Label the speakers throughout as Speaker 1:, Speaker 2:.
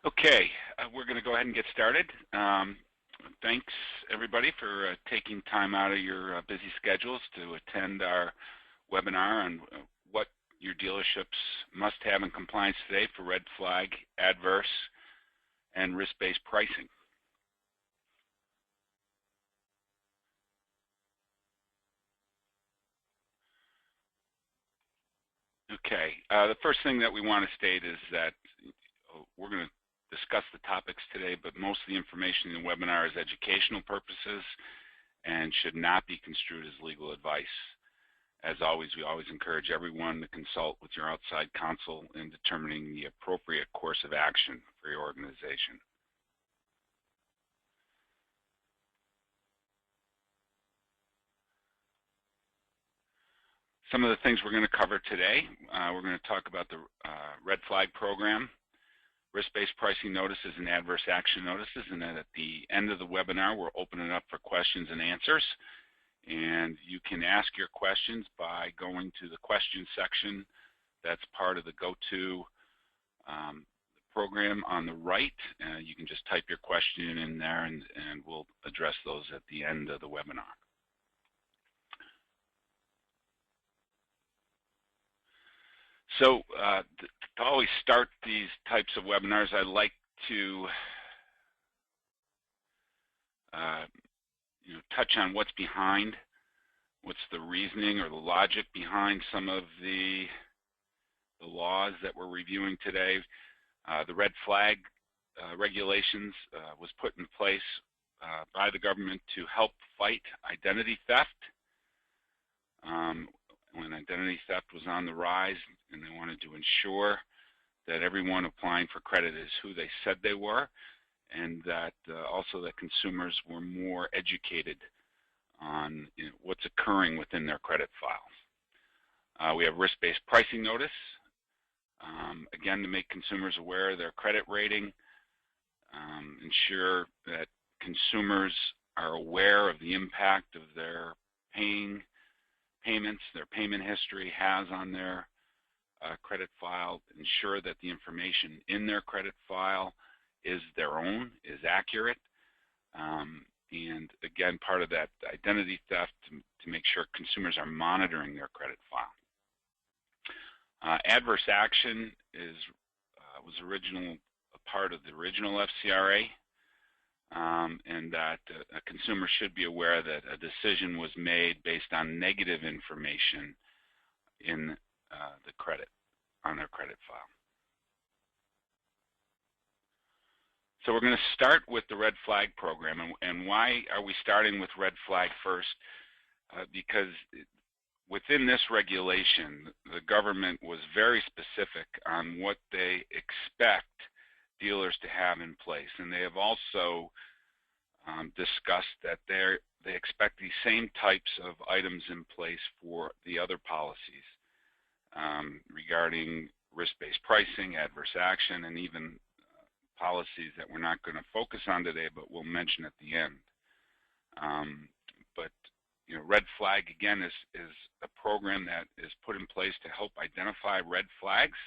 Speaker 1: Okay, we're going to go ahead and get started. Thanks everybody for taking time out of your busy schedules to attend our webinar on what your dealerships must have in compliance today for red flag, adverse, and risk-based pricing. Okay, the first thing that we want to state is that we're going to discuss the topics today, but most of the information in the webinar is educational purposes and should not be construed as legal advice. As always, we always encourage everyone to consult with your outside counsel in determining the appropriate course of action for your organization. Some of the things we're going to cover today, we're going to talk about the red flag program, risk-based pricing notices and adverse action notices, and then at the end of the webinar we'll open it up for questions and answers. And you can ask your questions by going to the questions section that's part of the GoTo program on the right. You can just type your question in there and we'll address those at the end of the webinar. So to always start these types of webinars, I like to touch on what's behind, what's the reasoning or the logic behind some of the laws that we're reviewing today. The red flag regulations was put in place by the government to help fight identity theft. When identity theft was on the rise, and they wanted to ensure that everyone applying for credit is who they said they were, and that also that consumers were more educated on what's occurring within their credit files. We have risk-based pricing notice, again to make consumers aware of their credit rating, ensure that consumers are aware of the impact of their payments, their payment history has on their credit file, ensure that the information in their credit file is their own, is accurate, and again, part of that identity theft to make sure consumers are monitoring their credit file. Adverse action was a part of the original FCRA, and that a consumer should be aware that a decision was made based on negative information in on their credit file. So we're going to start with the red flag program, and why are we starting with red flag first? Because within this regulation, the government was very specific on what they expect dealers to have in place, and they have also discussed that they expect these same types of items in place for the other policies regarding risk-based pricing, adverse action, and even policies that we're not going to focus on today, but we'll mention at the end. But red flag again is a program that is put in place to help identify red flags,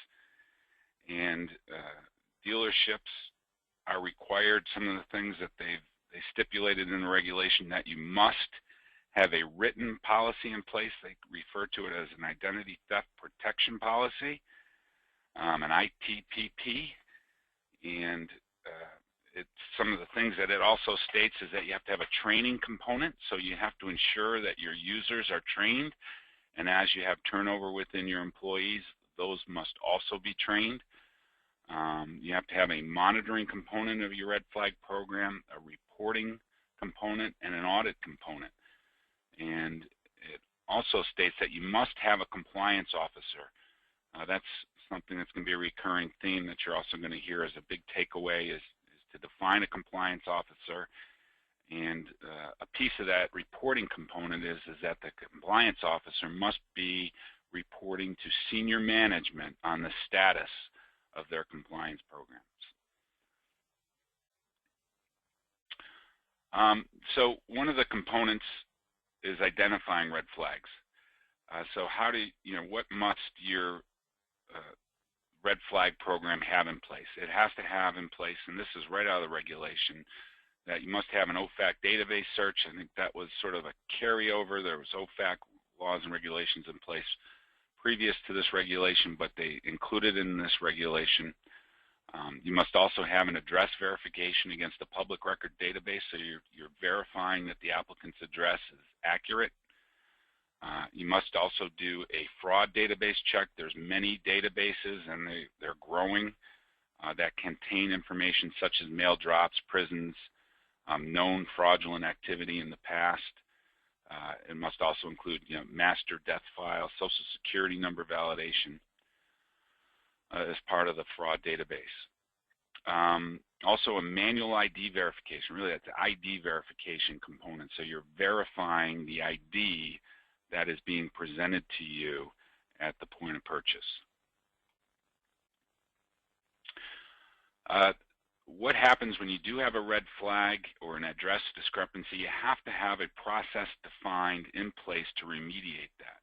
Speaker 1: and dealerships are required, some of the things that they stipulated in the regulation, that you must have a written policy in place. They refer to it as an identity theft protection policy, an ITPP, and it's some of the things that it also states is that you have to have a training component, so you have to ensure that your users are trained, and as you have turnover within your employees, those must also be trained. You have to have a monitoring component of your red flag program, a reporting component, and an audit component. And it also states that you must have a compliance officer. That's something that's going to be a recurring theme that you're also going to hear as a big takeaway is to define a compliance officer. And a piece of that reporting component is that the compliance officer must be reporting to senior management on the status of their compliance programs. So one of the components is identifying red flags. So how do what must your red flag program have in place? It has to have in place, and this is right out of the regulation, that you must have an OFAC database search. I think that was sort of a carryover. There was OFAC laws and regulations in place previous to this regulation, but they included in this regulation. You must also have an address verification against the public record database, so you're verifying that the applicant's address is accurate. You must also do a fraud database check. There's many databases, and they're growing, that contain information such as mail drops, prisons, known fraudulent activity in the past. It must also include, master death file, social security number validation as part of the fraud database. Also a manual ID verification. Really, that's the ID verification component. So you're verifying the ID that is being presented to you at the point of purchase. What happens when you do have a red flag or an address discrepancy? You have to have a process defined in place to remediate that.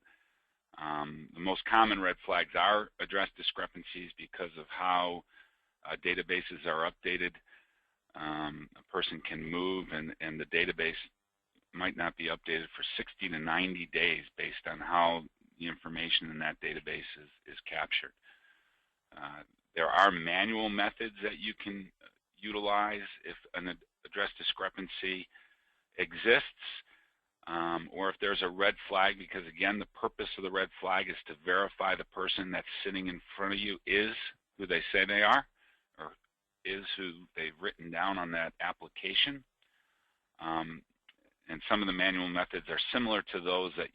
Speaker 1: The most common red flags are address discrepancies because of how databases are updated. A person can move and the database might not be updated for 60 to 90 days based on how the information in that database is captured. There are manual methods that you can utilize if an address discrepancy exists, or if there's a red flag, because again, the purpose of the red flag is to verify the person that's sitting in front of you is who they say they are, or is who they've written down on that application. And some of the manual methods are similar to those that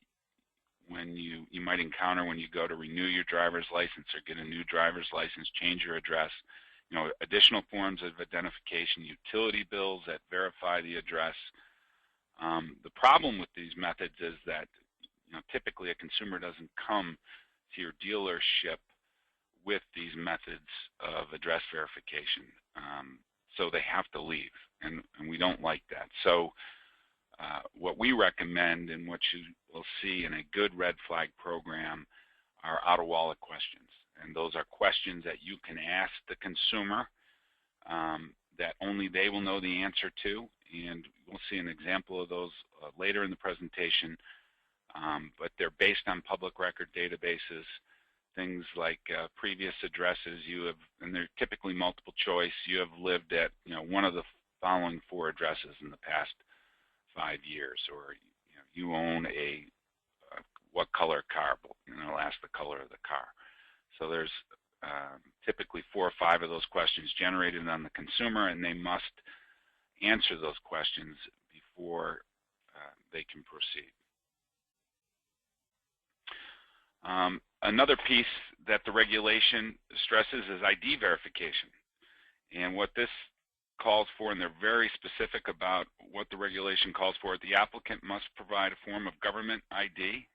Speaker 1: when you might encounter when you go to renew your driver's license or get a new driver's license, change your address. Additional forms of identification, utility bills that verify the address. The problem with these methods is that typically a consumer doesn't come to your dealership with these methods of address verification. So they have to leave, and we don't like that. So what we recommend and what you will see in a good red flag program are out-of-wallet questions. And those are questions that you can ask the consumer that only they will know the answer to. And we'll see an example of those later in the presentation. But they're based on public record databases, things like previous addresses you have, and they're typically multiple choice. You have lived at one of the following 4 addresses in the past 5 years, or you own a what color car, it'll ask the color of the car. So there's typically 4 or 5 of those questions generated on the consumer, and they must answer those questions before they can proceed. Another piece that the regulation stresses is ID verification. And what this calls for, and they're very specific about what the regulation calls for, the applicant must provide a form of government ID.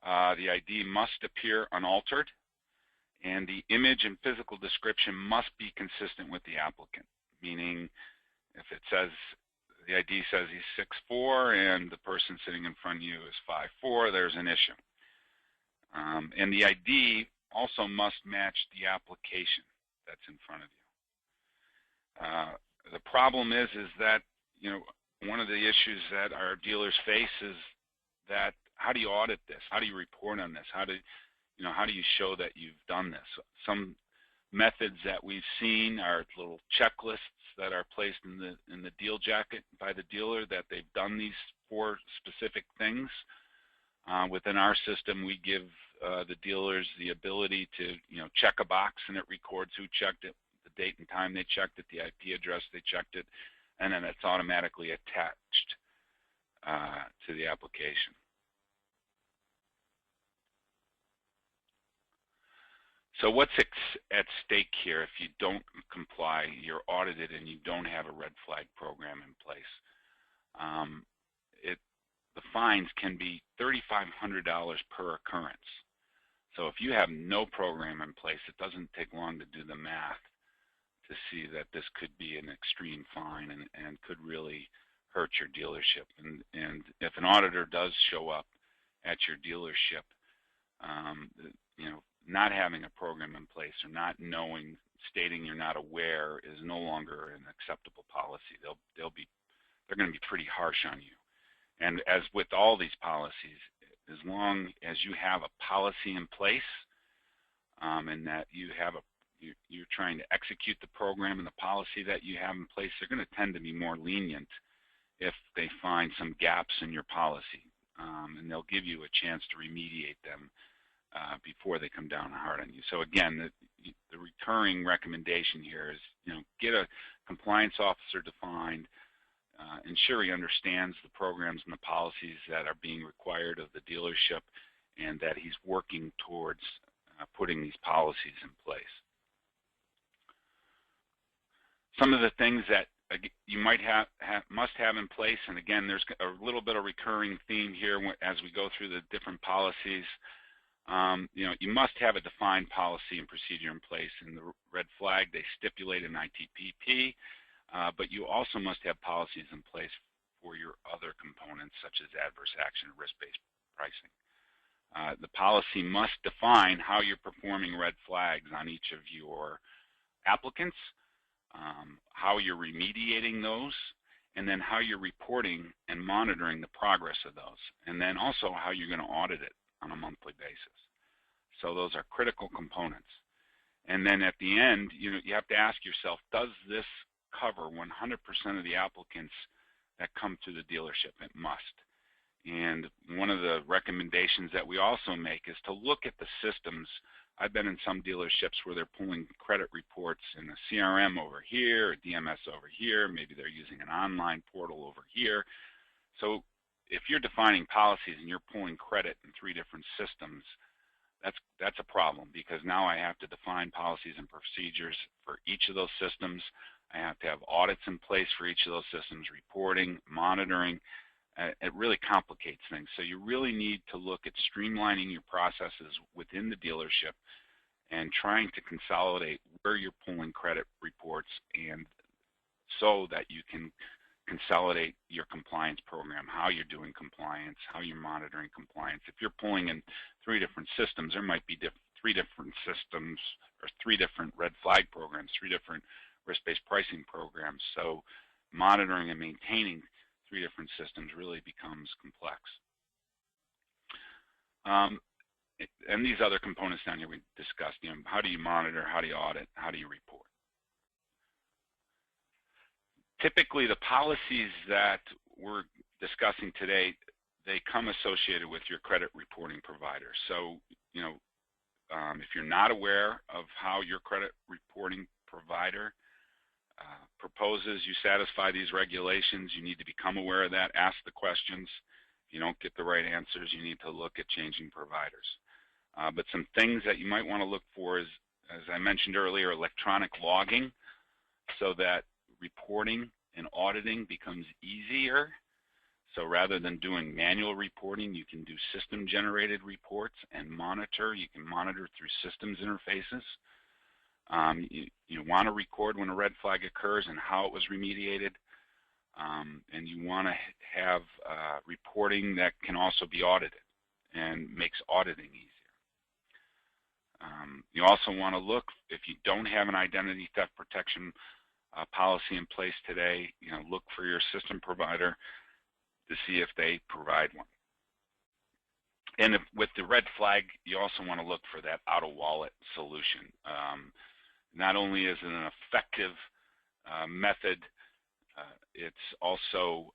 Speaker 1: The ID must appear unaltered, and the image and physical description must be consistent with the applicant, meaning if it says, the ID says he's 6'4", and the person sitting in front of you is 5'4", there's an issue. And the ID also must match the application that's in front of you. The problem is that, one of the issues that our dealers face is that how do you audit this? How do you report on this? How do you show that you've done this? Some methods that we've seen are little checklists that are placed in the deal jacket by the dealer that they've done these 4 specific things. Within our system, we give the dealers the ability to check a box, and it records who checked it, the date and time they checked it, the IP address they checked it, and then it's automatically attached to the application. So what's at stake here if you don't comply, you're audited, and you don't have a red flag program in place? The fines can be $3,500 per occurrence. So if you have no program in place, it doesn't take long to do the math to see that this could be an extreme fine and could really hurt your dealership. And if an auditor does show up at your dealership, not having a program in place or not knowing, stating you're not aware is no longer an acceptable policy. They're going to be pretty harsh on you. And as with all these policies, as long as you have a policy in place and that you're trying to execute the program and the policy that you have in place, they're going to tend to be more lenient if they find some gaps in your policy. And they'll give you a chance to remediate them before they come down hard on you. So again, the recurring recommendation here is, get a compliance officer defined, ensure he understands the programs and the policies that are being required of the dealership, and that he's working towards putting these policies in place. Some of the things that you might must have in place, and again, there's a little bit of recurring theme here as we go through the different policies. You must have a defined policy and procedure in place. In the red flag, they stipulate an ITPP, but you also must have policies in place for your other components, such as adverse action and risk-based pricing. The policy must define how you're performing red flags on each of your applicants, how you're remediating those, and then how you're reporting and monitoring the progress of those, and then also how you're going to audit it on a monthly basis. So those are critical components. And then at the end, you have to ask yourself, does this cover 100% of the applicants that come to the dealership? It must. And one of the recommendations that we also make is to look at the systems. I've been in some dealerships where they're pulling credit reports in a CRM over here, a DMS over here, maybe they're using an online portal over here. So if you're defining policies and you're pulling credit in 3 different systems, that's a problem, because now I have to define policies and procedures for each of those systems. I have to have audits in place for each of those systems, reporting, monitoring. It really complicates things. So you really need to look at streamlining your processes within the dealership and trying to consolidate where you're pulling credit reports, and so that you can consolidate your compliance program, how you're doing compliance, how you're monitoring compliance. If you're pulling in 3 different systems, there might be 3 different systems, or 3 different red flag programs, 3 different risk-based pricing programs. So monitoring and maintaining 3 different systems really becomes complex. And these other components down here we discussed, how do you monitor, how do you audit, how do you report? Typically, the policies that we're discussing today, they come associated with your credit reporting provider. So, if you're not aware of how your credit reporting provider proposes you satisfy these regulations, you need to become aware of that, ask the questions. If you don't get the right answers, you need to look at changing providers. But some things that you might want to look for is, as I mentioned earlier, electronic logging, so that reporting and auditing becomes easier. So rather than doing manual reporting, you can do system-generated reports and monitor. You can monitor through systems interfaces. You want to record when a red flag occurs and how it was remediated. And you want to have reporting that can also be audited and makes auditing easier. You also want to look, if you don't have an identity theft protection policy in place today, look for your system provider to see if they provide one. And with the red flag, you also want to look for that out-of-wallet solution. Not only is it an effective method, it's also,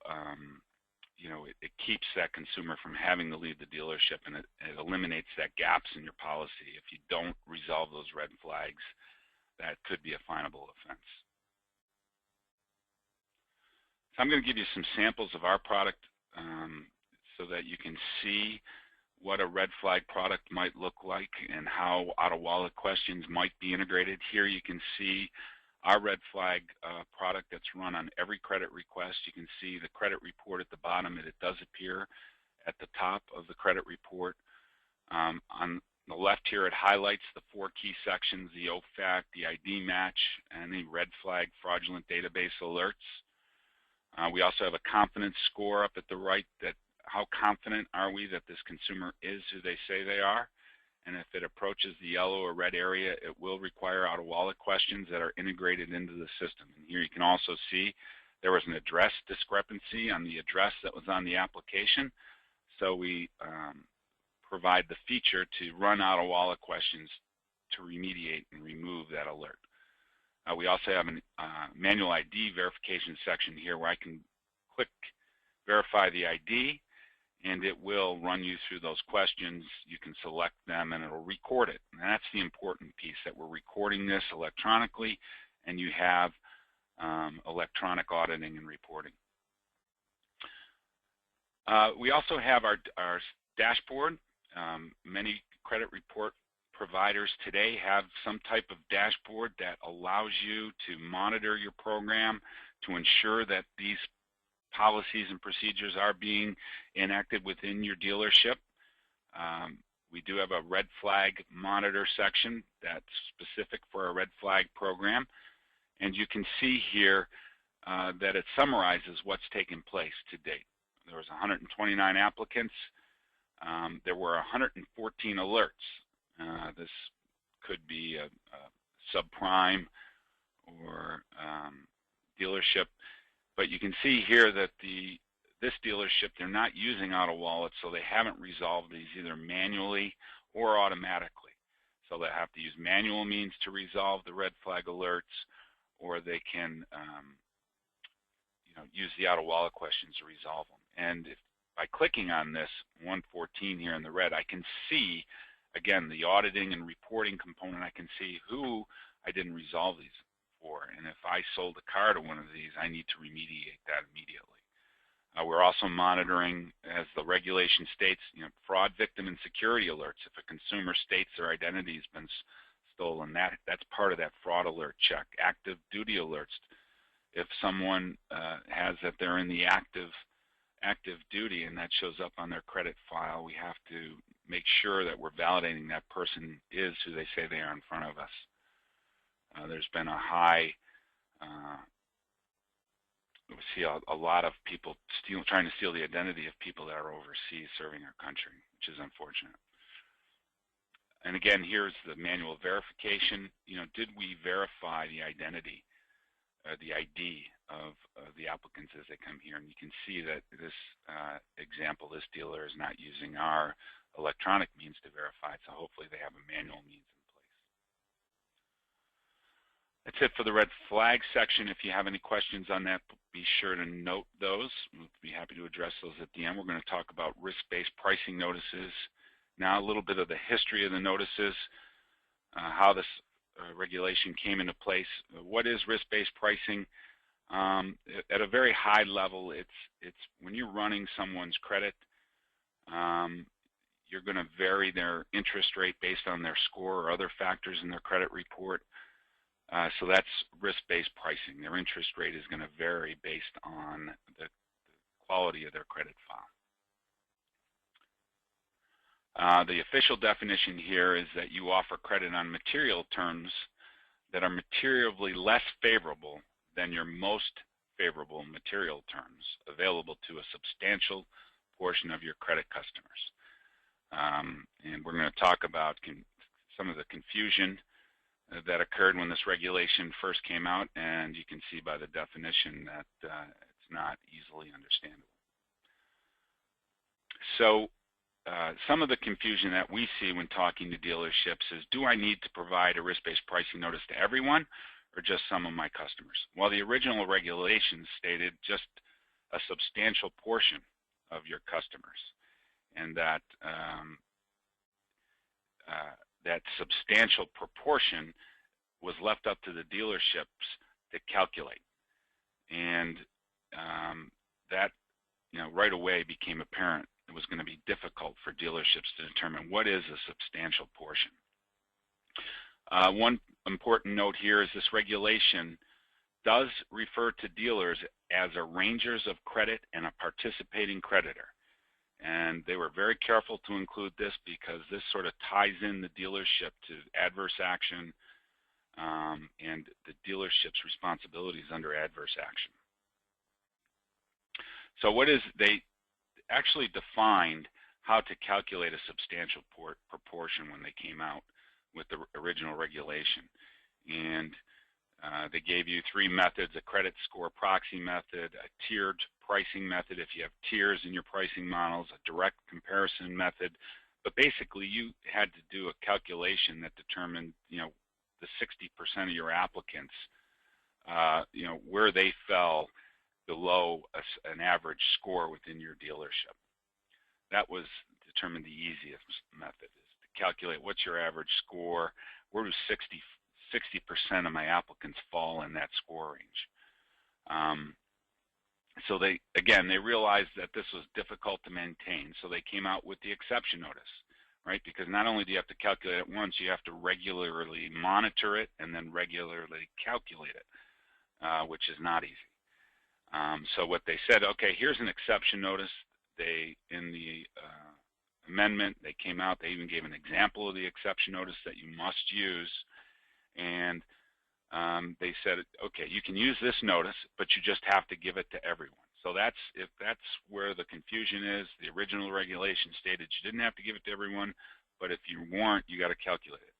Speaker 1: it keeps that consumer from having to leave the dealership, and it eliminates that gaps in your policy. If you don't resolve those red flags, that could be a finable offense. So I'm going to give you some samples of our product so that you can see what a red flag product might look like and how out-of-wallet questions might be integrated. Here you can see our red flag product that's run on every credit request. You can see the credit report at the bottom, and it does appear at the top of the credit report. On the left here, it highlights the 4 key sections: the OFAC, the ID match, and the red flag fraudulent database alerts. We also have a confidence score up at the right, that how confident are we that this consumer is who they say they are. and if it approaches the yellow or red area, it will require out-of-wallet questions that are integrated into the system. And here you can also see there was an address discrepancy on the address that was on the application, so we provide the feature to run out-of-wallet questions to remediate and remove that alert. We also have a manual ID verification section here where I can click verify the ID, and it will run you through those questions. You can select them and it'll record it. And that's the important piece, that we're recording this electronically, and you have electronic auditing and reporting. We also have our dashboard. Many credit report providers today have some type of dashboard that allows you to monitor your program to ensure that these policies and procedures are being enacted within your dealership. We do have a red flag monitor section that's specific for our red flag program, and you can see here that it summarizes what's taken place to date. There was 129 applicants. There were 114 alerts. This could be a subprime or dealership, but you can see here that this dealership, they're not using auto-wallet, so they haven't resolved these either manually or automatically. So they have to use manual means to resolve the red flag alerts, or they can use the auto-wallet questions to resolve them. And by clicking on this 114 here in the red, I can see, again, the auditing and reporting component. I can see who I didn't resolve these for. And if I sold a car to one of these, I need to remediate that immediately. We're also monitoring, as the regulation states, fraud, victim, and security alerts. If a consumer states their identity has been stolen, that's part of that fraud alert check. Active duty alerts. If someone has that they're in the active duty and that shows up on their credit file, we have to make sure that we're validating that person is who they say they are in front of us. There's been a high, we see a lot of people trying to steal the identity of people that are overseas serving our country, which is unfortunate. And again, here's the manual verification. Did we verify the identity, the ID of the applicants as they come here? And you can see that this example, this dealer is not using our electronic means to verify it, so hopefully they have a manual means in place. That's it for the red flag section. If you have any questions on that, be sure to note those. We'll be happy to address those at the end. We're going to talk about risk-based pricing notices. Now, a little bit of the history of the notices, how this regulation came into place. What is risk-based pricing? At a very high level, it's when you're running someone's credit, you're going to vary their interest rate based on their score or other factors in their credit report. So that's risk-based pricing. Their interest rate is going to vary based on the quality of their credit file. The official definition here is that you offer credit on material terms that are materially less favorable than your most favorable material terms available to a substantial portion of your credit customers. And we're going to talk about some of the confusion that occurred when this regulation first came out, and you can see by the definition that it's not easily understandable. So some of the confusion that we see when talking to dealerships is, do I need to provide a risk-based pricing notice to everyone or just some of my customers? Well, the original regulations stated just a substantial portion of your customers, and that that substantial proportion was left up to the dealerships to calculate. And that right away became apparent it was going to be difficult for dealerships to determine what is a substantial portion. One important note here is this regulation does refer to dealers as arrangers of credit and a participating creditor. And they were very careful to include this because this sort of ties in the dealership to adverse action and the dealership's responsibilities under adverse action. So they actually defined how to calculate a substantial proportion when they came out with the original regulation. And they gave you three methods: a credit score proxy method, a tiered pricing method if you have tiers in your pricing models, a direct comparison method. But basically, you had to do a calculation that determined, the 60% of your applicants, where they fell below an average score within your dealership. That was determined the easiest method, is to calculate what's your average score, where do 60% of my applicants fall in that score range. So they realized that this was difficult to maintain, so they came out with the exception notice, right? Because not only do you have to calculate it once, you have to regularly monitor it and then regularly calculate it, which is not easy. So what they said, okay, here's an exception notice. In the amendment, they came out, they even gave an example of the exception notice that you must use. And they said, okay, you can use this notice, but you just have to give it to everyone. So if that's where the confusion is. The original regulation stated you didn't have to give it to everyone, but if you weren't, you got to calculate it.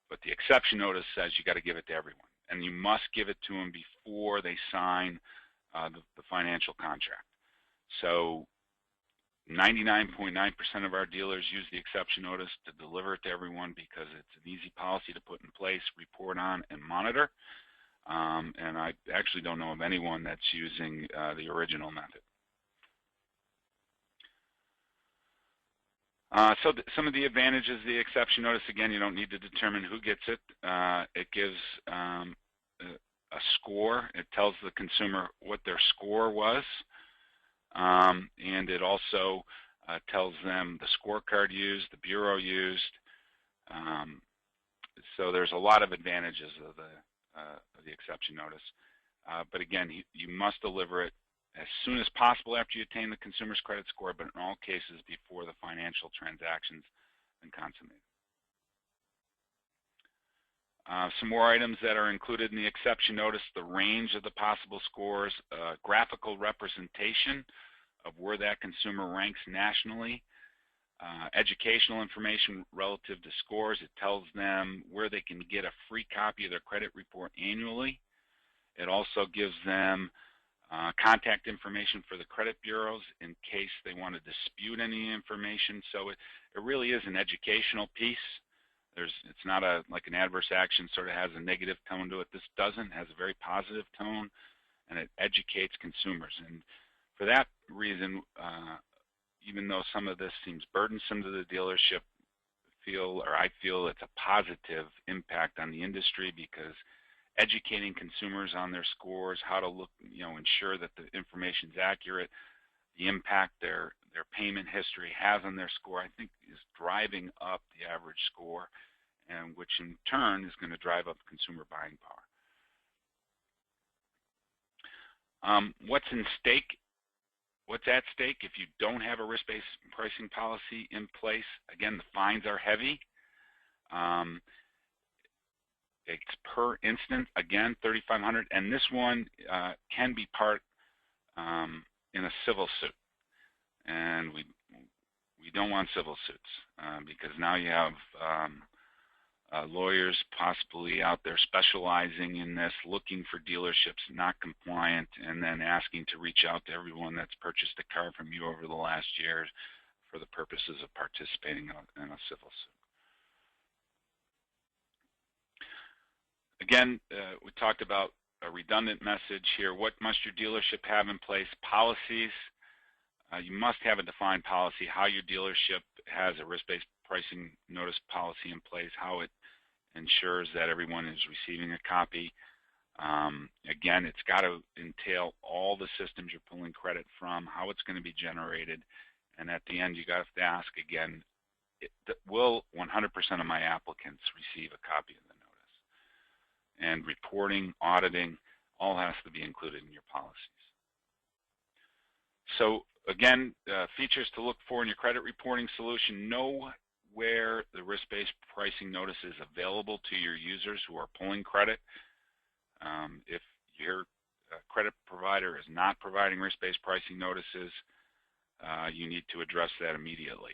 Speaker 1: But the exception notice says you got to give it to everyone, and you must give it to them before they sign the financial contract. So 99.9% of our dealers use the exception notice to deliver it to everyone because it's an easy policy to put in place, report on, and monitor. And I actually don't know of anyone that's using the original method. So some of the advantages of the exception notice, again, you don't need to determine who gets it. It gives a score. It tells the consumer what their score was. And it also tells them the scorecard used, the bureau used. So there's a lot of advantages of the exception notice. But again, you must deliver it as soon as possible after you attain the consumer's credit score, but in all cases before the financial transaction's been consummated. Some more items that are included in the exception notice: the range of the possible scores, graphical representation of where that consumer ranks nationally, educational information relative to scores. It tells them where they can get a free copy of their credit report annually. It also gives them contact information for the credit bureaus in case they want to dispute any information. So it really is an educational piece. It's not like an adverse action sort of has a negative tone to it. This doesn't. It has a very positive tone, and it educates consumers. And for that reason, even though some of this seems burdensome to the dealership, I feel it's a positive impact on the industry, because educating consumers on their scores, how to look, ensure that the information is accurate, the impact their payment history has on their score, I think is driving up the average score, and which in turn is going to drive up consumer buying power. What's at stake if you don't have a risk-based pricing policy in place? Again, the fines are heavy. It's per instance, again, $3,500, and this one can be part in a civil suit, and we don't want civil suits because now you have lawyers possibly out there specializing in this, looking for dealerships not compliant, and then asking to reach out to everyone that's purchased a car from you over the last year for the purposes of participating in a civil suit. Again, we talked about a redundant message here. What must your dealership have in place? Policies. You must have a defined policy, how your dealership has a risk-based pricing notice policy in place, how it ensures that everyone is receiving a copy. Again, it's got to entail all the systems you're pulling credit from, how it's going to be generated, and at the end you got to ask again, will 100% of my applicants receive a copy of the notice? And reporting, auditing, all has to be included in your policies. So again, features to look for in your credit reporting solution: know where the risk-based pricing notice is available to your users who are pulling credit. If your credit provider is not providing risk-based pricing notices, you need to address that immediately.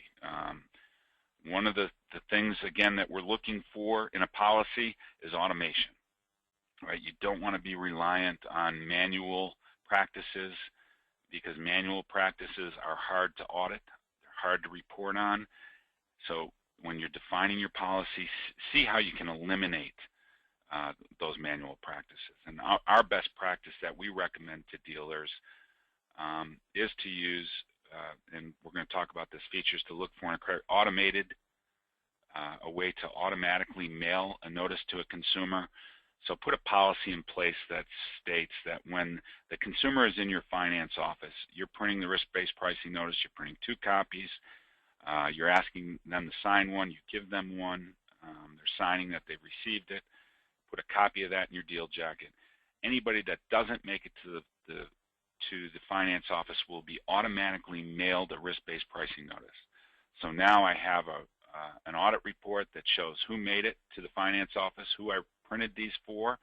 Speaker 1: One of the things, again, that we're looking for in a policy is automation. Right? You don't want to be reliant on manual practices, because manual practices are hard to audit, they're hard to report on. So when you're defining your policy, see how you can eliminate those manual practices. And our best practice that we recommend to dealers is to use, and we're going to talk about this, features to look for in a credit, automated, a way to automatically mail a notice to a consumer. So put a policy in place that states that when the consumer is in your finance office, you're printing the risk-based pricing notice, you're printing 2 copies, you're asking them to sign one, you give them one, they're signing that they've received it, put a copy of that in your deal jacket. Anybody that doesn't make it to the finance office will be automatically mailed a risk-based pricing notice. So now I have an audit report that shows who made it to the finance office, who I printed these for,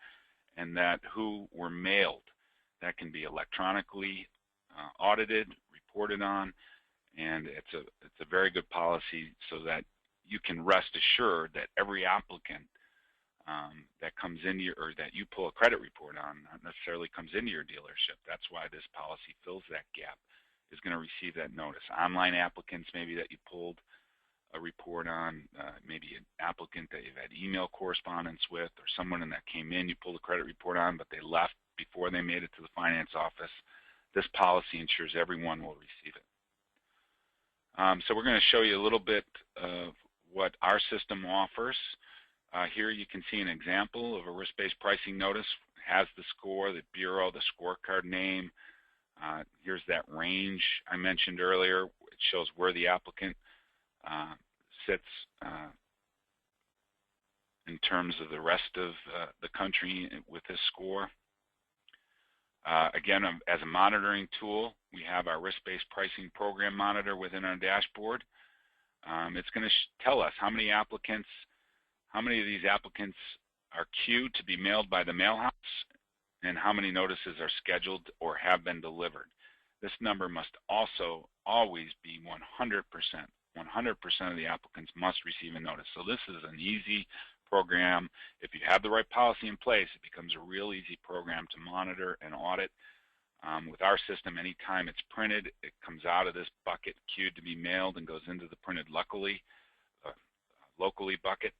Speaker 1: and that who were mailed. That can be electronically audited, reported on, and it's a very good policy so that you can rest assured that every applicant that comes into your, or that you pull a credit report on, not necessarily comes into your dealership. That's why this policy fills that gap, is going to receive that notice. Online applicants maybe that you pulled a report on, maybe an applicant that you've had email correspondence with, or someone that came in, you pulled a credit report on, but they left before they made it to the finance office. This policy ensures everyone will receive it. So we're going to show you a little bit of what our system offers. Here you can see an example of a risk-based pricing notice. It has the score, the bureau, the scorecard name. Here's that range I mentioned earlier. It shows where the applicant sits in terms of the rest of the country with this score. Again, as a monitoring tool, we have our risk-based pricing program monitor within our dashboard. It's going to tell us how many of these applicants are queued to be mailed by the mail house, and how many notices are scheduled or have been delivered. This number must also always be 100%. 100% of the applicants must receive a notice. So this is an easy program. If you have the right policy in place, it becomes a real easy program to monitor and audit. With our system, anytime it's printed, it comes out of this bucket queued to be mailed and goes into the printed locally bucket.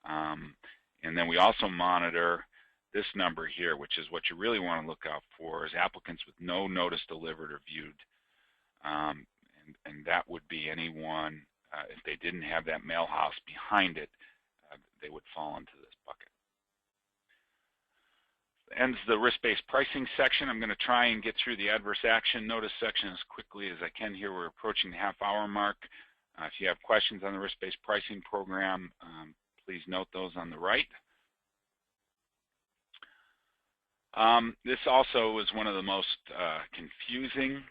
Speaker 1: And then we also monitor this number here, which is what you really want to look out for, is applicants with no notice delivered or viewed. And that would be anyone, if they didn't have that mail house behind it, they would fall into this bucket. Ends the risk-based pricing section. I'm going to try and get through the adverse action notice section as quickly as I can here. We're approaching the half-hour mark. If you have questions on the risk-based pricing program, please note those on the right. This also is one of the most confusing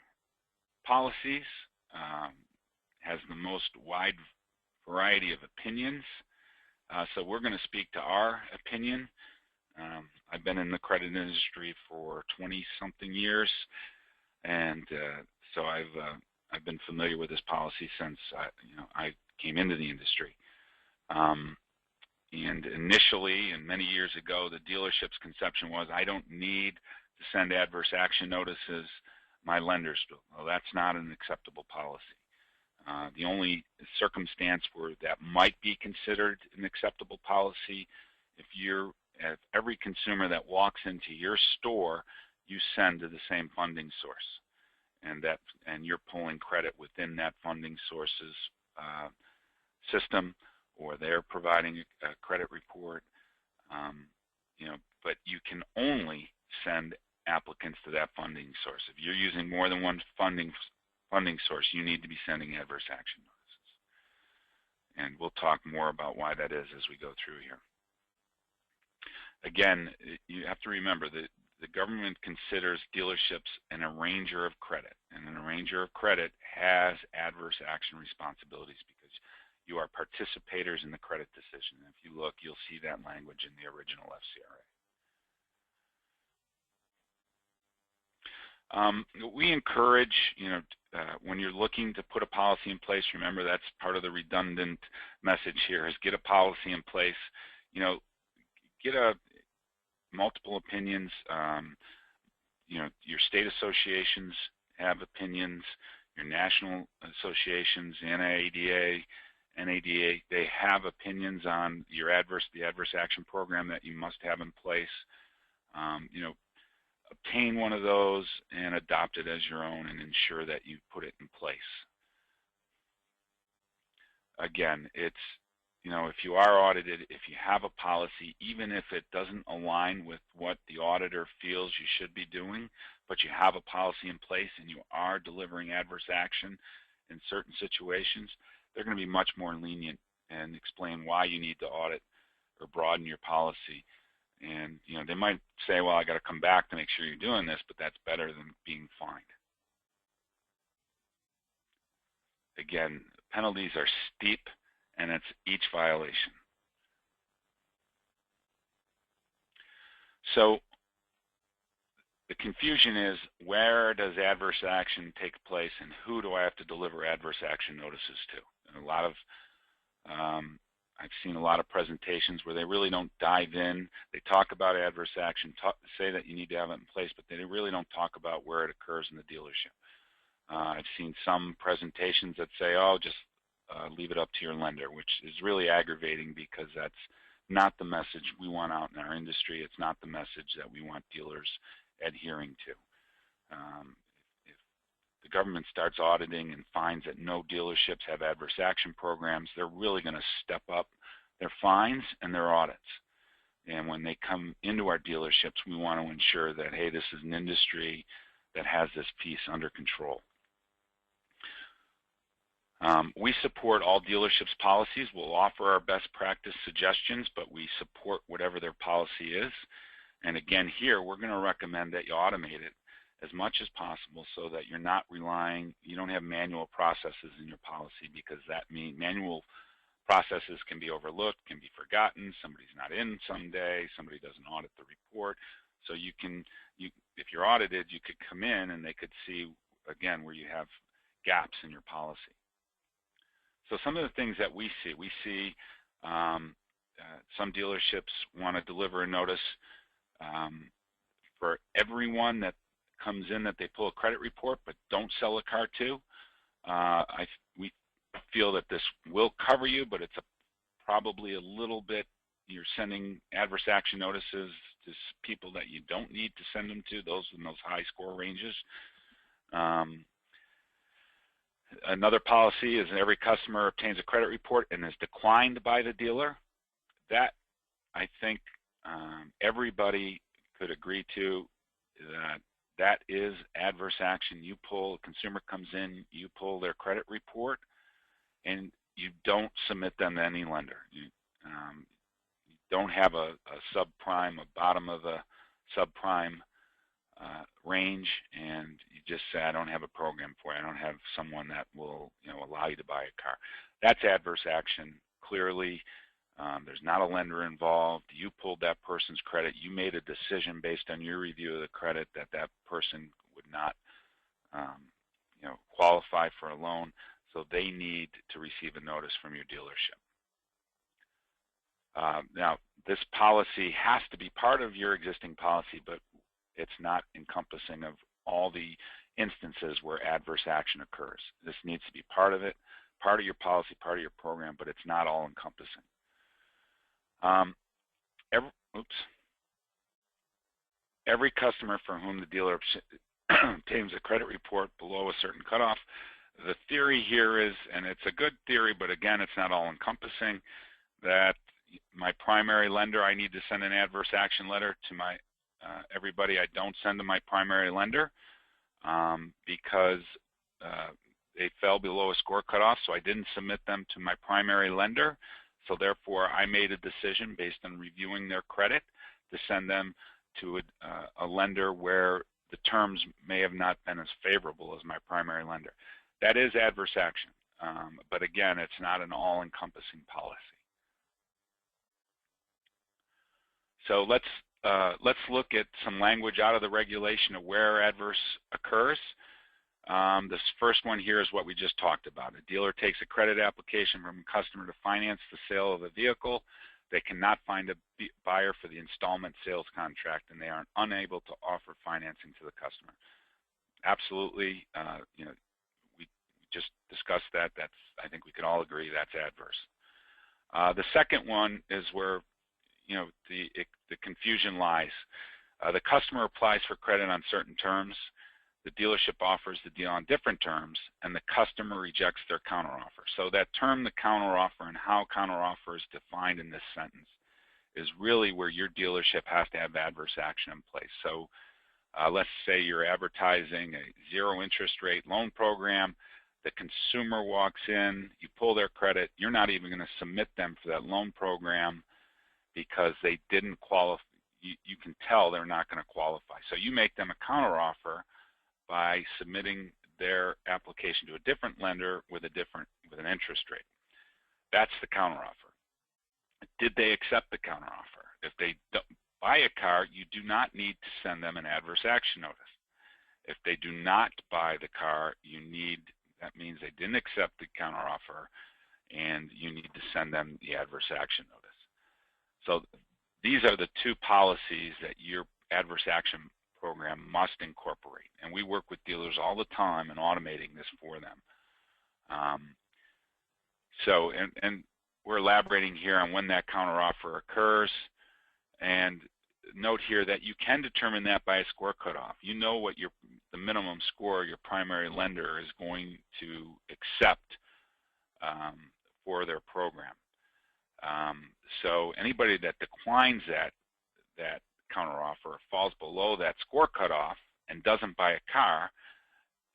Speaker 1: policies, has the most wide variety of opinions. So we're going to speak to our opinion. I've been in the credit industry for 20-something years, and so I've been familiar with this policy since I came into the industry. And initially, and many years ago, the dealership's conception was, I don't need to send adverse action notices, my lenders do. Well, that's not an acceptable policy. The only circumstance where that might be considered an acceptable policy, if every consumer that walks into your store, you send to the same funding source, and you're pulling credit within that funding source's system, or they're providing a credit report, but you can only send applicants to that funding source. If you're using more than one funding source, you need to be sending adverse action notices. And we'll talk more about why that is as we go through here. Again, you have to remember that the government considers dealerships an arranger of credit, and an arranger of credit has adverse action responsibilities because you are participators in the credit decision. And if you look, you'll see that language in the original FCRA. We encourage, when you're looking to put a policy in place, remember that's part of the redundant message here, is get a policy in place. Get multiple opinions. Your state associations have opinions. Your national associations, NADA, they have opinions on the adverse action program that you must have in place. Obtain one of those and adopt it as your own and ensure that you put it in place. Again, it's, if you are audited, if you have a policy, even if it doesn't align with what the auditor feels you should be doing, but you have a policy in place and you are delivering adverse action in certain situations, they're going to be much more lenient and explain why you need to audit or broaden your policy. And they might say, well, I got to come back to make sure you're doing this, but that's better than being fined. Again, penalties are steep, and it's each violation. So the confusion is, where does adverse action take place, and who do I have to deliver adverse action notices to? And I've seen a lot of presentations where they really don't dive in. They talk about adverse action, say that you need to have it in place, but they really don't talk about where it occurs in the dealership. I've seen some presentations that say, oh, just leave it up to your lender, which is really aggravating because that's not the message we want out in our industry. It's not the message that we want dealers adhering to. If the government starts auditing and finds that no dealerships have adverse action programs, they're really going to step up their fines and their audits. And when they come into our dealerships, we want to ensure that, hey, this is an industry that has this piece under control. We support all dealerships' policies. We'll offer our best practice suggestions, but we support whatever their policy is. And again, here, we're going to recommend that you automate it as much as possible so that you're not relying, you don't have manual processes in your policy, because that means manual processes can be overlooked, can be forgotten, somebody's not in someday, somebody doesn't audit the report. So if you're audited, you could come in and they could see, again, where you have gaps in your policy. So some of the things that we see some dealerships want to deliver a notice for everyone that comes in that they pull a credit report but don't sell a car to. We feel that this will cover you, but it's probably a little bit, you're sending adverse action notices to people that you don't need to send them to, those in those high score ranges. Another policy is that every customer obtains a credit report and is declined by the dealer. That, I think, everybody could agree to, that is adverse action. You pull, a consumer comes in, you pull their credit report, and you don't submit them to any lender. You don't have a subprime, a bottom of the subprime range, and you just say, I don't have a program for you. I don't have someone that will allow you to buy a car. That's adverse action. Clearly, there's not a lender involved. You pulled that person's credit. You made a decision based on your review of the credit that that person would not qualify for a loan, so they need to receive a notice from your dealership. Now, this policy has to be part of your existing policy, but it's not encompassing of all the instances where adverse action occurs. This needs to be part of it, part of your policy, part of your program, but it's not all encompassing. Every customer for whom the dealer obtains a credit report below a certain cutoff, the theory here is, and it's a good theory, but again, it's not all encompassing, that my primary lender, I need to send an adverse action letter to my everybody I don't send to my primary lender because they fell below a score cutoff, so I didn't submit them to my primary lender. So therefore, I made a decision based on reviewing their credit to send them to a lender where the terms may have not been as favorable as my primary lender. That is adverse action, but again, it's not an all-encompassing policy. So let's let's look at some language out of the regulation of where adverse occurs. This first one here is what we just talked about. A dealer takes a credit application from a customer to finance the sale of a vehicle. They cannot find a buyer for the installment sales contract, and they are unable to offer financing to the customer. Absolutely, we just discussed that. I think we can all agree that's adverse. The second one is where the confusion lies. The customer applies for credit on certain terms. The dealership offers the deal on different terms, and the customer rejects their counteroffer. So that term, the counteroffer, and how counteroffer is defined in this sentence is really where your dealership has to have adverse action in place. So let's say you're advertising a zero interest rate loan program. The consumer walks in, you pull their credit, you're not even going to submit them for that loan program because they didn't qualify. You can tell they're not going to qualify. So you make them a counteroffer by submitting their application to a different lender with an interest rate. That's the counteroffer. Did they accept the counteroffer? If they don't buy a car, you do not need to send them an adverse action notice. If they do not buy the car, that means they didn't accept the counteroffer, and you need to send them the adverse action notice. So these are the two policies that your adverse action program must incorporate, and we work with dealers all the time in automating this for them. And we're elaborating here on when that counteroffer occurs, and note here that you can determine that by a score cutoff. You know what the minimum score your primary lender is going to accept for their program. So anybody that declines that counteroffer, falls below that score cutoff, and doesn't buy a car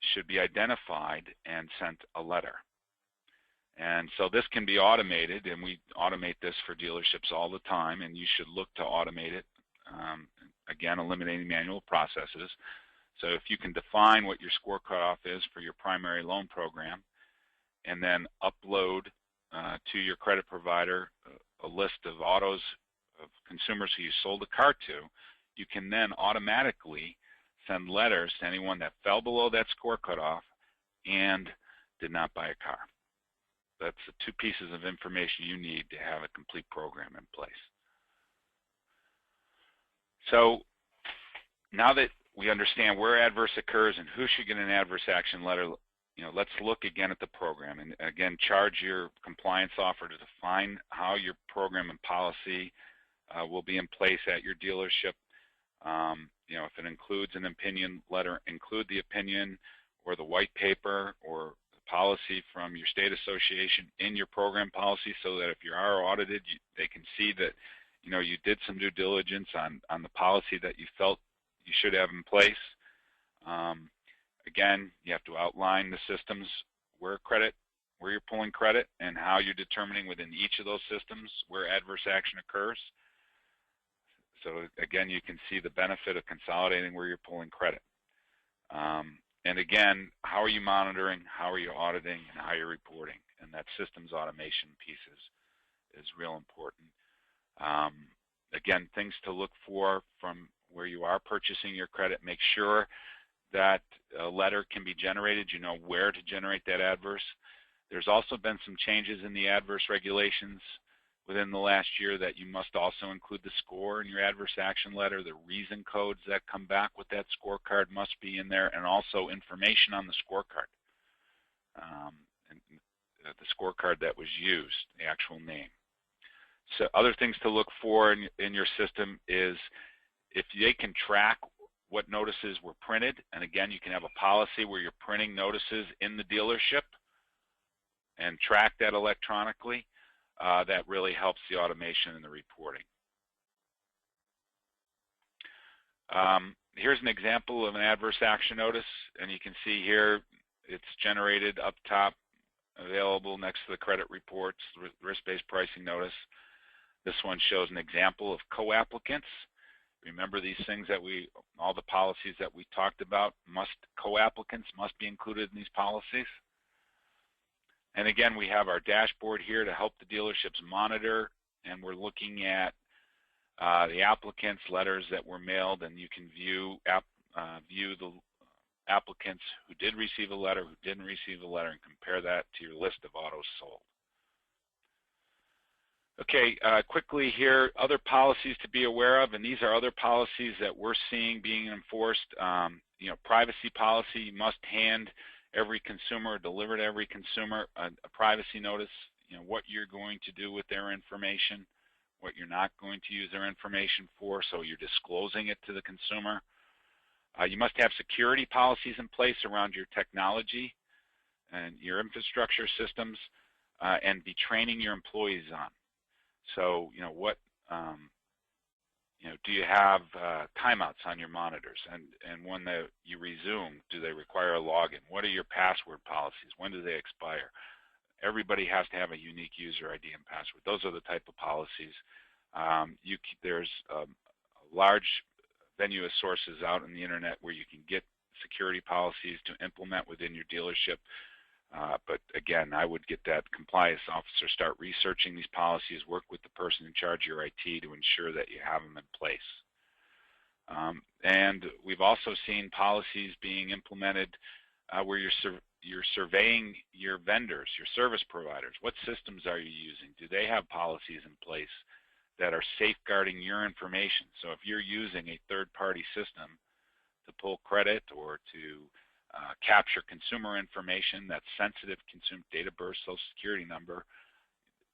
Speaker 1: should be identified and sent a letter. And so this can be automated, and we automate this for dealerships all the time, and you should look to automate it, again, eliminating manual processes. So if you can define what your score cutoff is for your primary loan program, and then upload to your credit provider a list of autos of consumers who you sold a car to, you can then automatically send letters to anyone that fell below that score cutoff and did not buy a car. That's the two pieces of information you need to have a complete program in place. So now that we understand where adverse occurs and who should get an adverse action letter, let's look again at the program, and again, charge your compliance offer to define how your program and policy will be in place at your dealership. If it includes an opinion letter, include the opinion or the white paper or the policy from your state association in your program policy, so that if you are audited, they can see that you did some due diligence on the policy that you felt you should have in place. Again, you have to outline the systems where you're pulling credit, and how you're determining within each of those systems where adverse action occurs. So again, you can see the benefit of consolidating where you're pulling credit. And again, how are you monitoring, how are you auditing, and how you're reporting? And that systems automation piece is real important. Again, things to look for from where you are purchasing your credit. Make sure that a letter can be generated. You know where to generate that adverse. There's also been some changes in the adverse regulations within the last year that you must also include the score in your adverse action letter. The reason codes that come back with that scorecard must be in there, and also information on the scorecard. And the scorecard that was used, the actual name. So other things to look for in your system is if they can track what notices were printed, and again, you can have a policy where you're printing notices in the dealership and track that electronically. That really helps the automation and the reporting. Here's an example of an adverse action notice, and you can see here it's generated up top, available next to the credit reports, risk-based pricing notice. This one shows an example of co-applicants. Remember these things that all the policies that we talked about, co-applicants must be included in these policies. And again, we have our dashboard here to help the dealerships monitor, and we're looking at the applicant's letters that were mailed, and you can view the applicants who did receive a letter, who didn't receive a letter, and compare that to your list of autos sold. Okay, quickly here, other policies to be aware of, and these are other policies that we're seeing being enforced. You know, privacy policy, you must hand every consumer, deliver to every consumer a privacy notice, you know, what you're going to do with their information, what you're not going to use their information for, so you're disclosing it to the consumer. You must have security policies in place around your technology and your infrastructure systems, and be training your employees on. So, you know, what, you know, do you have timeouts on your monitors? And when you resume, do they require a login? What are your password policies? When do they expire? Everybody has to have a unique user ID and password. Those are the type of policies. There's a large venue of sources out on the internet where you can get security policies to implement within your dealership. But again, I would get that compliance officer, start researching these policies, work with the person in charge of your IT to ensure that you have them in place. And we've also seen policies being implemented where you're surveying your vendors, your service providers. What systems are you using? Do they have policies in place that are safeguarding your information? So if you're using a third-party system to pull credit or to capture consumer information that's sensitive, consumer date of birth, social security number,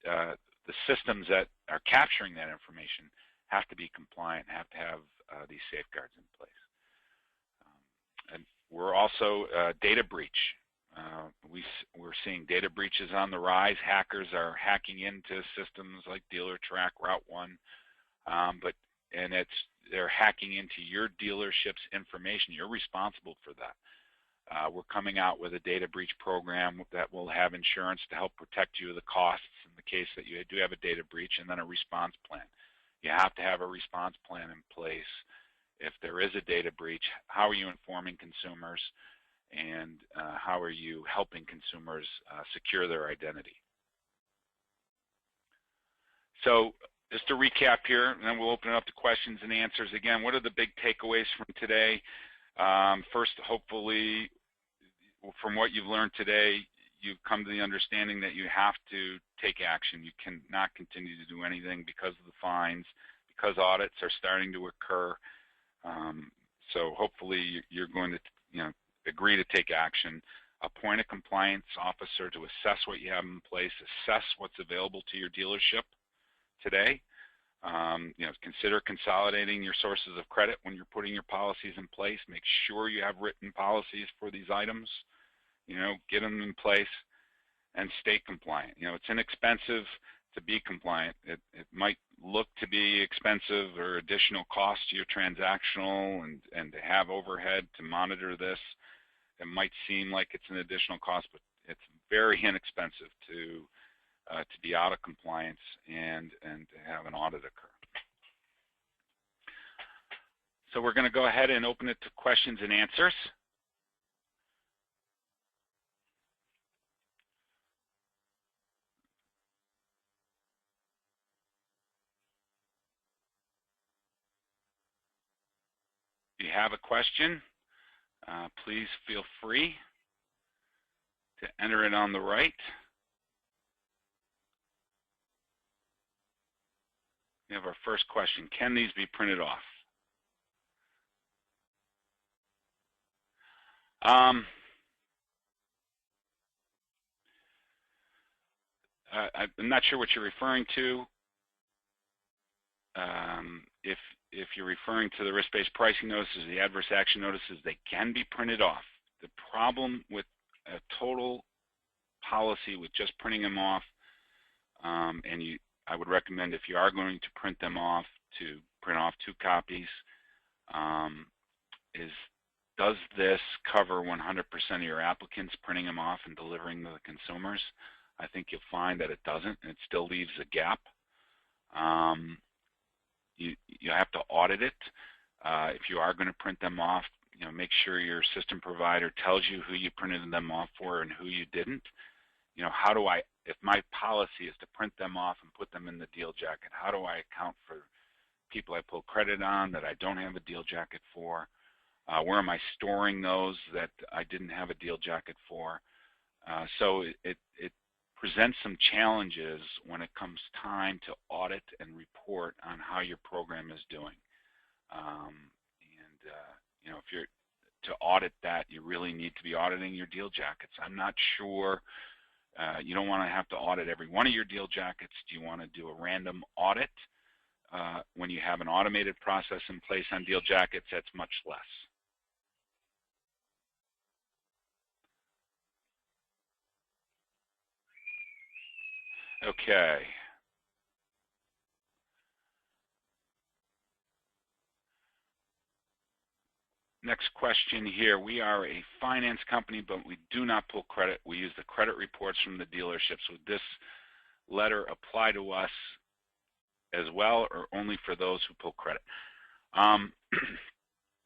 Speaker 1: the systems that are capturing that information have to be compliant, have to have these safeguards in place. And we're also data breach. We're seeing data breaches on the rise. Hackers are hacking into systems like DealerTrack, Route 1, and they're hacking into your dealership's information. You're responsible for that. We're coming out with a data breach program that will have insurance to help protect you of the costs in the case that you do have a data breach, and then a response plan. You have to have a response plan in place. If there is a data breach, how are you informing consumers, and how are you helping consumers secure their identity? So just to recap here, and then we'll open it up to questions and answers. Again, what are the big takeaways from today? First, hopefully, from what you've learned today, you've come to the understanding that you have to take action. You cannot continue to do anything because of the fines, because audits are starting to occur. So hopefully you're going to, you know, agree to take action. Appoint a compliance officer to assess what you have in place, assess what's available to your dealership today. You know, consider consolidating your sources of credit when you're putting your policies in place. Make sure you have written policies for these items. You know, get them in place and stay compliant. You know, it's inexpensive to be compliant. It might look to be expensive or additional cost to your transactional and to have overhead to monitor this. It might seem like it's an additional cost, but it's very inexpensive to be out of compliance and to have an audit occur. So we're going to go ahead and open it to questions and answers. If you have a question, please feel free to enter it on the right. We have our first question. Can these be printed off? I'm not sure what you're referring to. If you're referring to the risk-based pricing notices, the adverse action notices, they can be printed off. The problem with a total policy with just printing them off, I would recommend if you are going to print them off, to print off 2 copies. Does this cover 100% of your applicants printing them off and delivering to the consumers? I think you'll find that it doesn't, and it still leaves a gap. You have to audit it. If you are going to print them off, you know, make sure your system provider tells you who you printed them off for and who you didn't. You know, if my policy is to print them off and put them in the deal jacket, how do I account for people I pull credit on that I don't have a deal jacket for? Where am I storing those that I didn't have a deal jacket for? So it presents some challenges when it comes time to audit and report on how your program is doing. You know, if you're to audit that, you really need to be auditing your deal jackets. I'm not sure. You don't want to have to audit every one of your deal jackets. Do you want to do a random audit? When you have an automated process in place on deal jackets, that's much less. Okay. Next question here. We are a finance company, but we do not pull credit. We use the credit reports from the dealerships. Would this letter apply to us as well, or only for those who pull credit?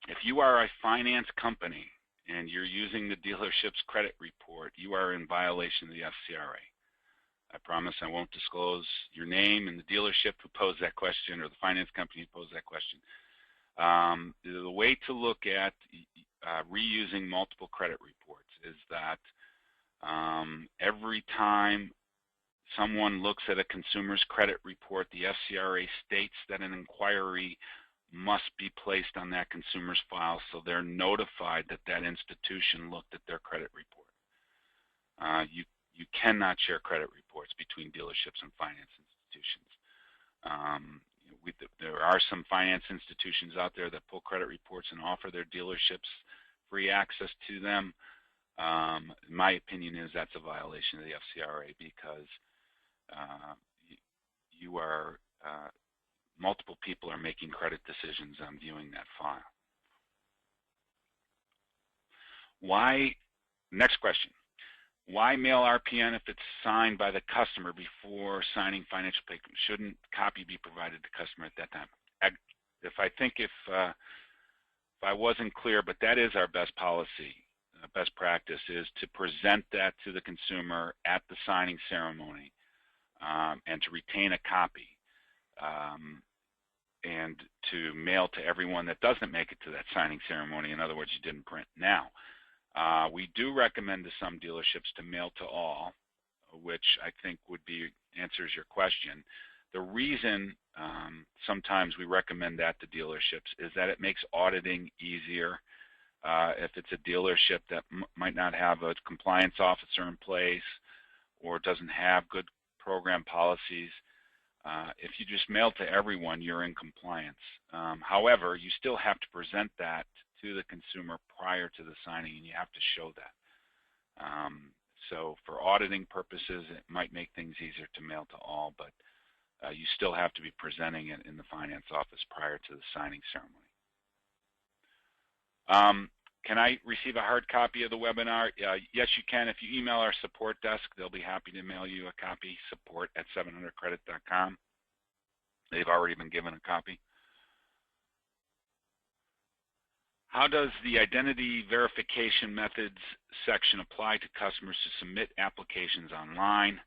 Speaker 1: If you are a finance company and you're using the dealership's credit report, you are in violation of the FCRA. I promise I won't disclose your name and the dealership who posed that question or the finance company who posed that question. The way to look at reusing multiple credit reports is that every time someone looks at a consumer's credit report, the FCRA states that an inquiry must be placed on that consumer's file so they're notified that that institution looked at their credit report. You cannot share credit reports between dealerships and finance institutions. There are some finance institutions out there that pull credit reports and offer their dealerships free access to them. My opinion is that's a violation of the FCRA because multiple people are making credit decisions on viewing that file. Next question. Why mail RPN if it's signed by the customer before signing financial paperwork? Shouldn't copy be provided to the customer at that time? If I wasn't clear, but that is our best policy, best practice is to present that to the consumer at the signing ceremony and to retain a copy and to mail to everyone that doesn't make it to that signing ceremony. In other words, you didn't print. Now, we do recommend to some dealerships to mail to all, which I think answers your question. The reason sometimes we recommend that to dealerships is that it makes auditing easier. If it's a dealership that might not have a compliance officer in place or doesn't have good program policies, if you just mail to everyone, you're in compliance. However, you still have to present that to the consumer prior to the signing, and you have to show that. So for auditing purposes, it might make things easier to mail to all, but you still have to be presenting it in the finance office prior to the signing ceremony. Can I receive a hard copy of the webinar? Yes, you can. If you email our support desk, they'll be happy to mail you a copy, support@700credit.com. They've already been given a copy. How does the identity verification methods section apply to customers to submit applications online?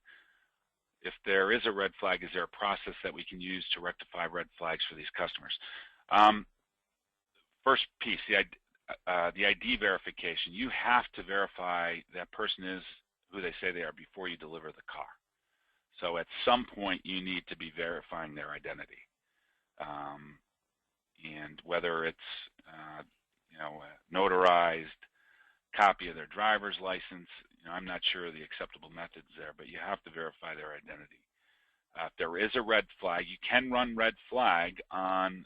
Speaker 1: If there is a red flag, is there a process that we can use to rectify red flags for these customers? First piece, the ID verification. You have to verify that person is who they say they are before you deliver the car. So at some point, you need to be verifying their identity. And whether it's a notarized copy of their driver's license, I'm not sure of the acceptable methods there, but you have to verify their identity. If there is a red flag, you can run red flag on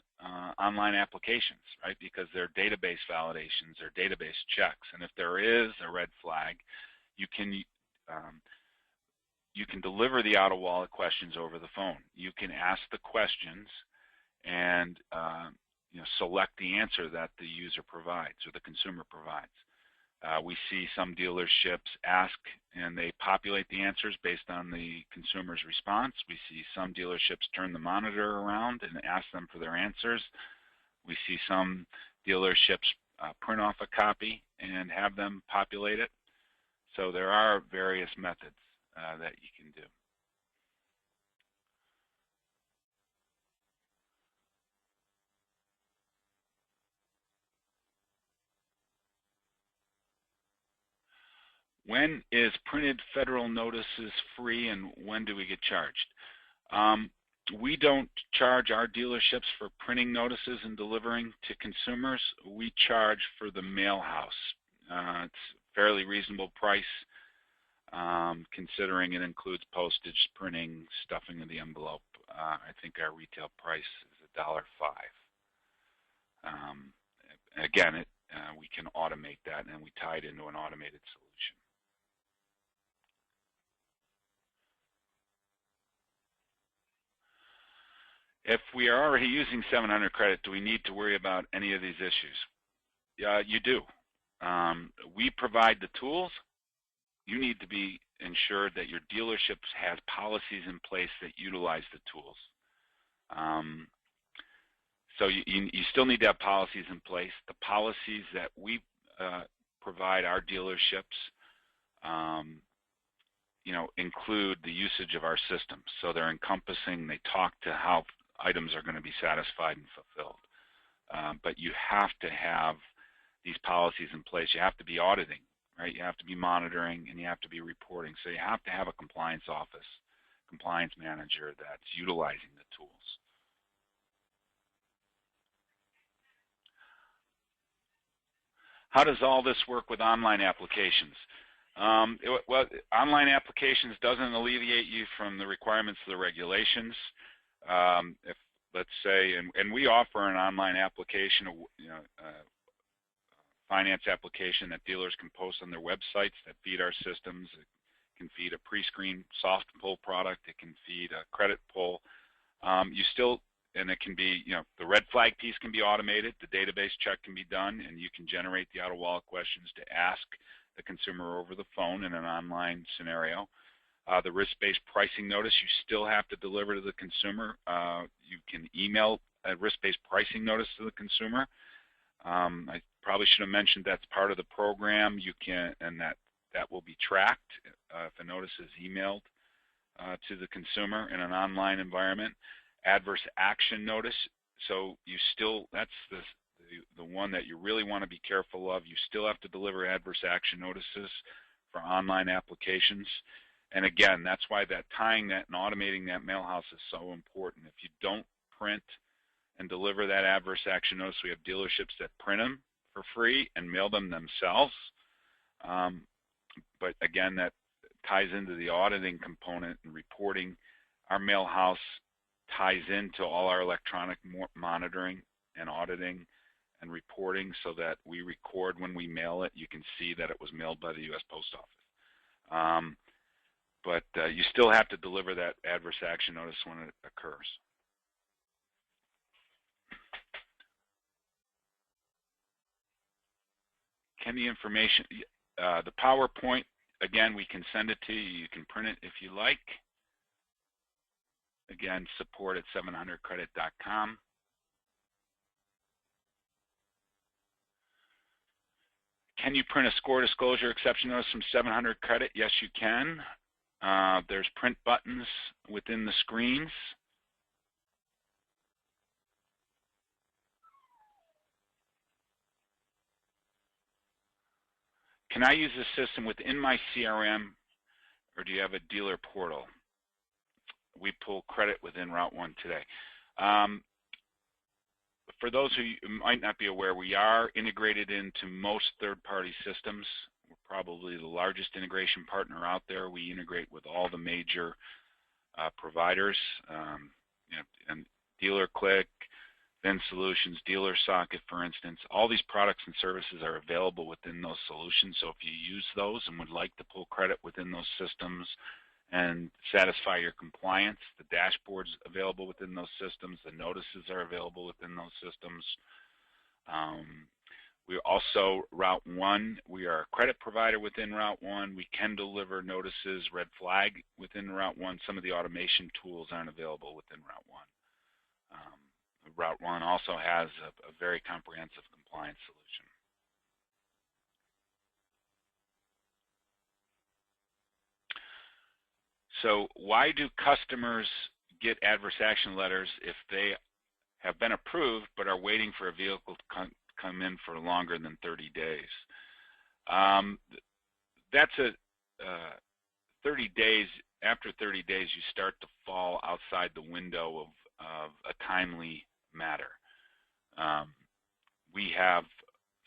Speaker 1: online applications, right? Because they're database validations or database checks. And if there is a red flag, you can deliver the out-of-wallet questions over the phone. You can ask the questions and select the answer that the user provides or the consumer provides. We see some dealerships ask and they populate the answers based on the consumer's response. We see some dealerships turn the monitor around and ask them for their answers. We see some dealerships print off a copy and have them populate it. So there are various methods that you can do. When is printed federal notices free and when do we get charged? We don't charge our dealerships for printing notices and delivering to consumers. We charge for the mail house. It's a fairly reasonable price, considering it includes postage, printing, stuffing of the envelope. I think our retail price is $1.05. Again, we can automate that, and we tie it into an automated solution. If we are already using 700 credit, do we need to worry about any of these issues? You do. We provide the tools. You need to be ensured that your dealerships has policies in place that utilize the tools. So you still need to have policies in place. The policies that we provide our dealerships include the usage of our systems. So they're encompassing, they talk to how items are going to be satisfied and fulfilled. But you have to have these policies in place. You have to be auditing, right? You have to be monitoring, and you have to be reporting. So you have to have a compliance office, compliance manager that's utilizing the tools. How does all this work with online applications? Well, online applications doesn't alleviate you from the requirements of the regulations. If let's say, and we offer an online application, finance application that dealers can post on their websites that feed our systems. It can feed a pre-screen soft pull product. It can feed a credit pull. And it can be, the red flag piece can be automated. The database check can be done, and you can generate the out-of-wallet questions to ask the consumer over the phone in an online scenario. The risk-based pricing notice, you still have to deliver to the consumer. You can email a risk-based pricing notice to the consumer. I probably should have mentioned that's part of the program. You can, and that will be tracked if a notice is emailed to the consumer in an online environment. Adverse action notice. So you still, that's the one that you really want to be careful of. You still have to deliver adverse action notices for online applications. And again, that's why that tying that and automating that mail house is so important. If you don't print and deliver that adverse action notice, we have dealerships that print them for free and mail them themselves. But again, that ties into the auditing component and reporting. Our mail house ties into all our electronic monitoring and auditing and reporting so that we record when we mail it. You can see that it was mailed by the U.S. Post Office. But you still have to deliver that adverse action notice when it occurs. Can the information, the PowerPoint, again, we can send it to you. You can print it if you like. Again, support at 700credit.com. Can you print a score disclosure exception notice from 700 Credit? Yes, you can. There's print buttons within the screens. Can I use the system within my CRM, or do you have a dealer portal? We pull credit within Route 1 today. For those who might not be aware, we are integrated into most third-party systems. We're probably the largest integration partner out there. We integrate with all the major providers, and DealerClick, VinSolutions, DealerSocket, for instance. All these products and services are available within those solutions. So if you use those and would like to pull credit within those systems and satisfy your compliance, the dashboard's available within those systems. The notices are available within those systems. We also, Route 1, we are a credit provider within Route 1. We can deliver notices, red flag within Route 1. Some of the automation tools aren't available within Route 1. Route 1 also has a very comprehensive compliance solution. So why do customers get adverse action letters if they have been approved but are waiting for a vehicle to come in for longer than 30 days? that's a 30 days. After 30 days, you start to fall outside the window of a timely matter. We have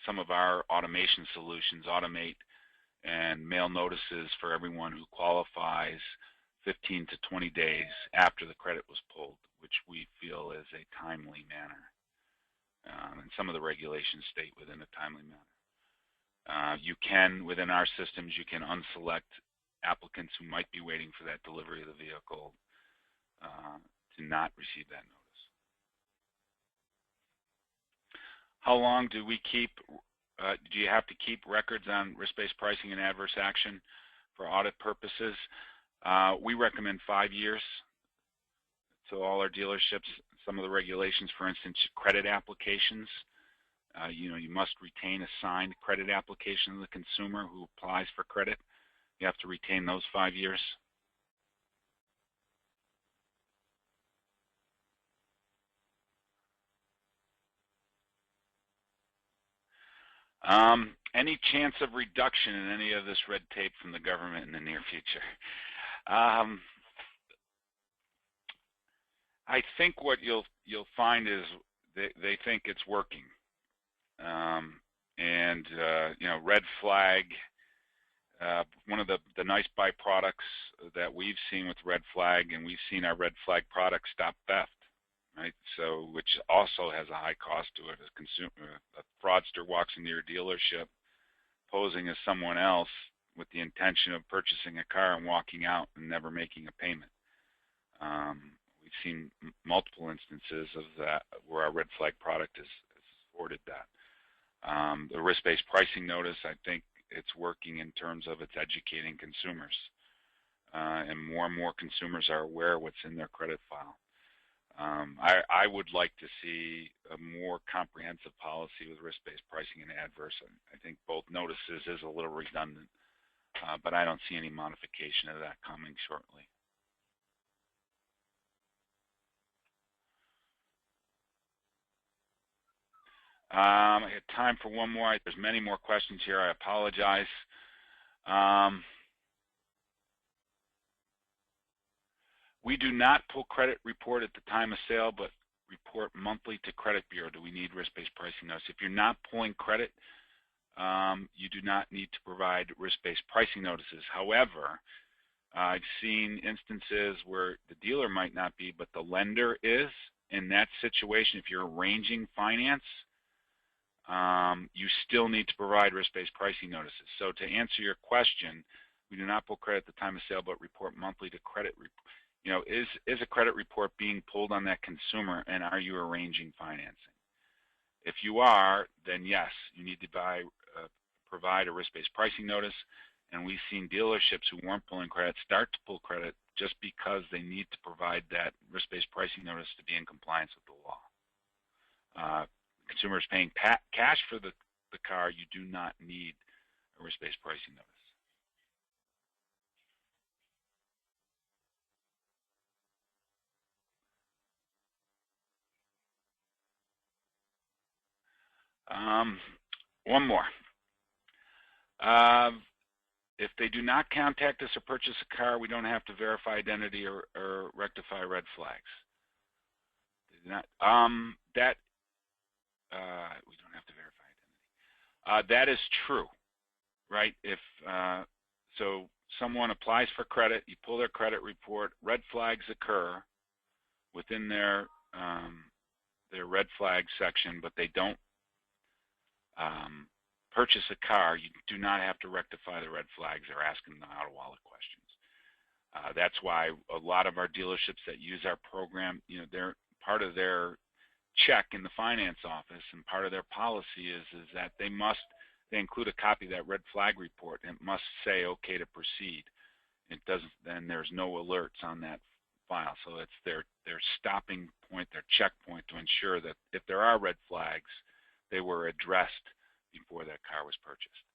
Speaker 1: some of our automation solutions automate and mail notices for everyone who qualifies 15 to 20 days after the credit was pulled, which we feel is a timely manner. And some of the regulations state within a timely manner. You can, within our systems, you can unselect applicants who might be waiting for that delivery of the vehicle to not receive that notice. How long do we keep, do you have to keep records on risk-based pricing and adverse action for audit purposes? We recommend 5 years. So all our dealerships, some of the regulations, for instance, credit applications, you must retain a signed credit application of the consumer who applies for credit. You have to retain those 5 years. Any chance of reduction in any of this red tape from the government in the near future? I think what you'll find is they think it's working, red flag. One of the nice byproducts that we've seen with red flag, and we've seen our red flag products stop theft, right? So, which also has a high cost to it. A fraudster walks into your dealership posing as someone else with the intention of purchasing a car and walking out and never making a payment. We've seen multiple instances of that where our red flag product has afforded that. The risk-based pricing notice, I think it's working in terms of it's educating consumers. And more consumers are aware of what's in their credit file. I would like to see a more comprehensive policy with risk-based pricing and adverse. I think both notices is a little redundant, but I don't see any modification of that coming shortly. I have time for one more. There's many more questions here. I apologize. We do not pull credit report at the time of sale, but report monthly to credit bureau. Do we need risk-based pricing notice? If you're not pulling credit, you do not need to provide risk-based pricing notices. However, I've seen instances where the dealer might not be, but the lender is. In that situation, if you're arranging finance, you still need to provide risk-based pricing notices. So to answer your question, we do not pull credit at the time of sale, but report monthly to credit report. Is a credit report being pulled on that consumer, and are you arranging financing? If you are, then yes, you need to provide a risk-based pricing notice. And we've seen dealerships who weren't pulling credit start to pull credit just because they need to provide that risk-based pricing notice to be in compliance with the law. Consumers paying cash for the car, you do not need a risk-based pricing notice. One more. If they do not contact us or purchase a car, we don't have to verify identity or rectify red flags. They do not, we don't have to verify identity. That is true, right? If so, someone applies for credit, you pull their credit report, red flags occur within their red flag section, but they don't purchase a car, you do not have to rectify the red flags or ask them the out-of-wallet questions. That's why a lot of our dealerships that use our program, they're part of their check in the finance office, and part of their policy is that they include a copy of that red flag report, and it must say okay to proceed. It doesn't, then there's no alerts on that file. So it's their stopping point, their checkpoint to ensure that if there are red flags, they were addressed before that car was purchased.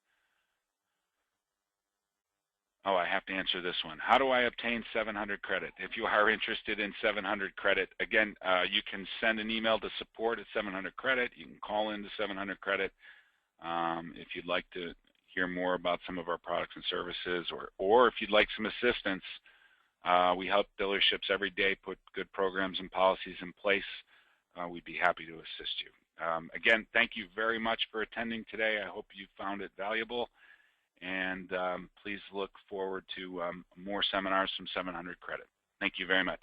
Speaker 1: Oh, I have to answer this one. How do I obtain 700 credit? If you are interested in 700 credit, again, you can send an email to support at 700 credit. You can call in to 700 credit. If you'd like to hear more about some of our products and services, or if you'd like some assistance, we help dealerships every day put good programs and policies in place. We'd be happy to assist you. Again, thank you very much for attending today. I hope you found it valuable, and please look forward to more seminars from 700 Credit. Thank you very much.